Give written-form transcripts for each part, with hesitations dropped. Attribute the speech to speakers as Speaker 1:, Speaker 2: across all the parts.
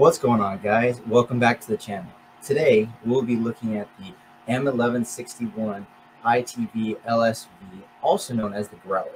Speaker 1: What's going on, guys? Welcome back to the channel. Today we'll be looking at the M1161 ITV-LSV, also known as the Growler.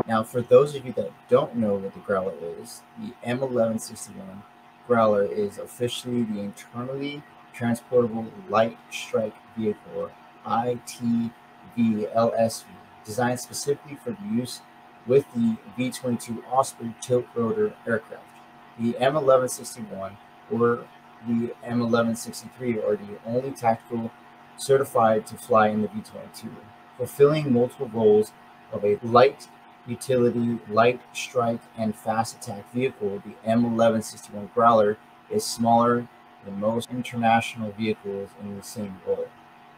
Speaker 1: Now, for those of you that don't know what the Growler is, the M1161 Growler is officially the Internally Transportable Light Strike Vehicle, or ITV-LSV, designed specifically for the use with the V-22 Osprey tilt-rotor aircraft. The M1161 or the M1163 are the only tactical certified to fly in the V-22, fulfilling multiple roles of a light utility, light strike, and fast attack vehicle. The M1161 Growler is smaller than most international vehicles in the same role.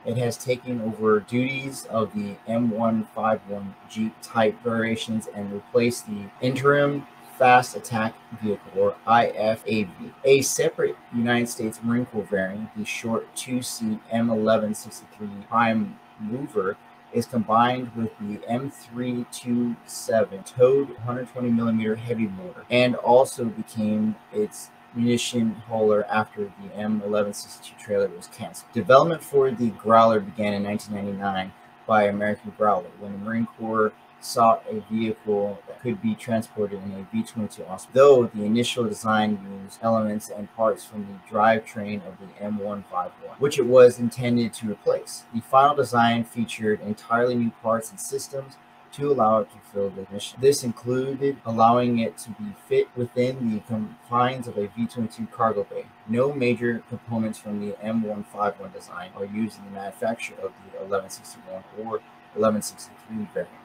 Speaker 1: It has taken over duties of the M151 Jeep type variations and replaced the interim fast attack vehicle, or IFAV. A separate United States Marine Corps variant, the short two-seat M1163 Prime Mover, is combined with the M327 towed 120mm heavy motor, and also became its munition hauler after the M1162 trailer was canceled. Development for the Growler began in 1999 by American Growler, when the Marine Corps sought a vehicle that could be transported in a V-22 Osprey, though the initial design used elements and parts from the drivetrain of the M151, which it was intended to replace. The final design featured entirely new parts and systems to allow it to fulfill the mission. This included allowing it to be fit within the confines of a V-22 cargo bay. No major components from the M151 design are used in the manufacture of the 1161 or 1163 variant.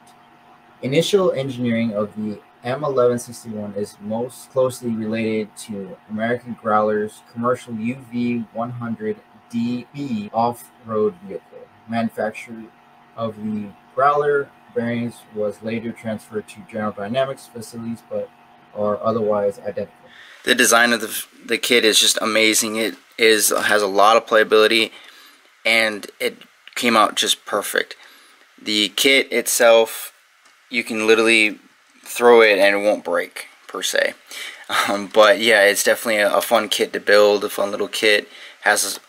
Speaker 1: Initial engineering of the M1161 is most closely related to American Growler's commercial UV-100DB off-road vehicle. Manufacture of the Growler variants was later transferred to General Dynamics facilities, but are otherwise identical.
Speaker 2: The design of the kit is just amazing. It has a lot of playability, and it came out just perfect. The kit itself, you can literally throw it and it won't break per se. But yeah, it's definitely a fun kit to build, a fun little kit. Has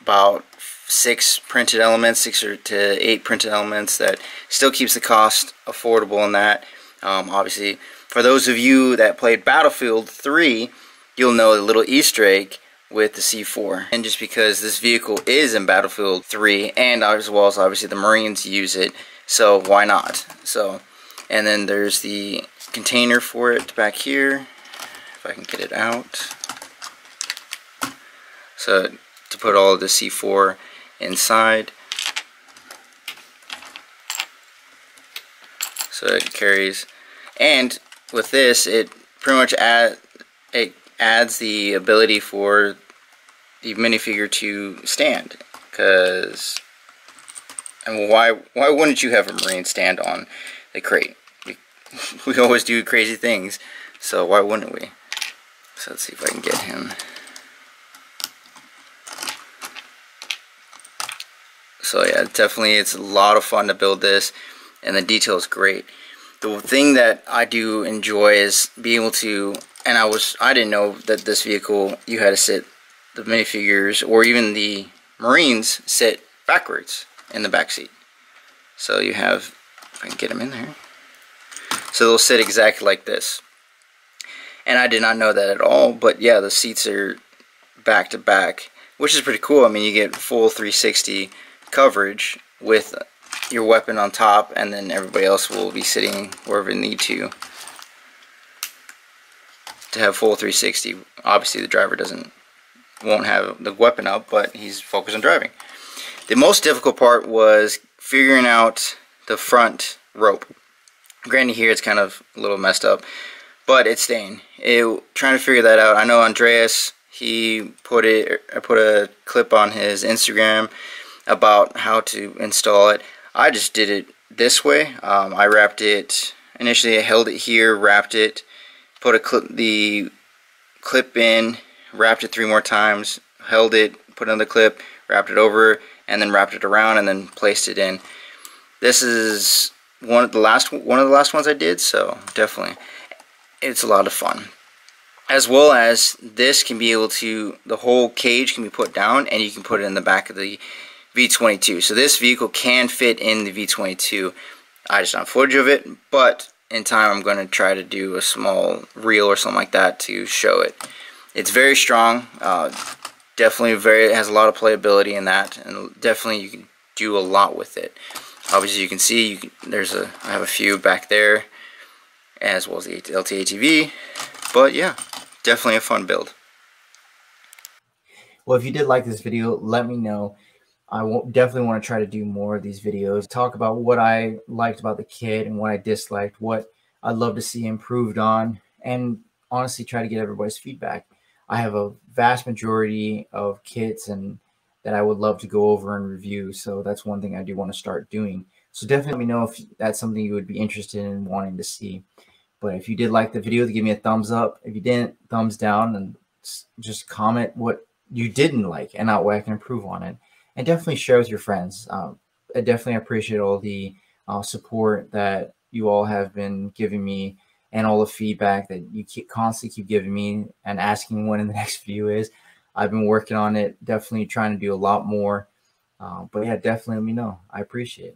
Speaker 2: about 6 printed elements, 6 to 8 printed elements, that still keeps the cost affordable in that. Obviously, for those of you that played Battlefield 3, you'll know the little Easter egg with the C4. And just because this vehicle is in Battlefield 3, and as well as obviously the Marines use it, so why not? So, and then there's the container for it back here, if I can get it out. So to put all of the C4 inside, so it carries. And with this, it pretty much adds the ability for the minifigure to stand, because, and why wouldn't you have a Marine stand on the crate? We always do crazy things, so why wouldn't we? So let's see if I can get him. So yeah, definitely it's a lot of fun to build this, and the detail is great. The thing that I do enjoy is being able to, and I didn't know that this vehicle, you had to sit the minifigures or even the Marines sit backwards in the back seat. So you have, if I can get them in there, so they'll sit exactly like this. And I did not know that at all, but yeah, the seats are back to back, which is pretty cool. I mean, you get full 360 coverage with your weapon on top, and then everybody else will be sitting wherever they need to have full 360. Obviously the driver won't have the weapon up, but he's focused on driving. The most difficult part was figuring out the front rope. Granted, here it's kind of a little messed up, but it's staying. Trying to figure that out. I know Andreas, I put a clip on his Instagram about how to install it. I just did it this way. I wrapped it, initially I held it here, wrapped it, put the clip in, wrapped it 3 more times, held it, put another clip, wrapped it over, and then wrapped it around, and then placed it in. This is one of the last ones I did, so definitely it's a lot of fun. As well as this can be able to, the whole cage can be put down and you can put it in the back of the V22. So this vehicle can fit in the V22. I just don't have footage of it, but in time I'm going to try to do a small reel or something like that to show it. It's very strong, definitely it has a lot of playability in that, and definitely you can do a lot with it. Obviously you can see, I have a few back there, as well as the LT-ATV, but yeah, definitely a fun build.
Speaker 1: Well, if you did like this video, let me know. I definitely want to try to do more of these videos, talk about what I liked about the kit and what I disliked, what I'd love to see improved on, and honestly try to get everybody's feedback. I have a vast majority of kits and that I would love to go over and review, so that's one thing I do want to start doing. So definitely let me know if that's something you would be interested in wanting to see. But if you did like the video, give me a thumbs up. If you didn't, thumbs down, and just comment what you didn't like and not what I can improve on it. And definitely share with your friends. I definitely appreciate all the support that you all have been giving me and all the feedback that you constantly keep giving me and asking when the next video is. I've been working on it, definitely trying to do a lot more. But yeah, definitely let me know. I appreciate it.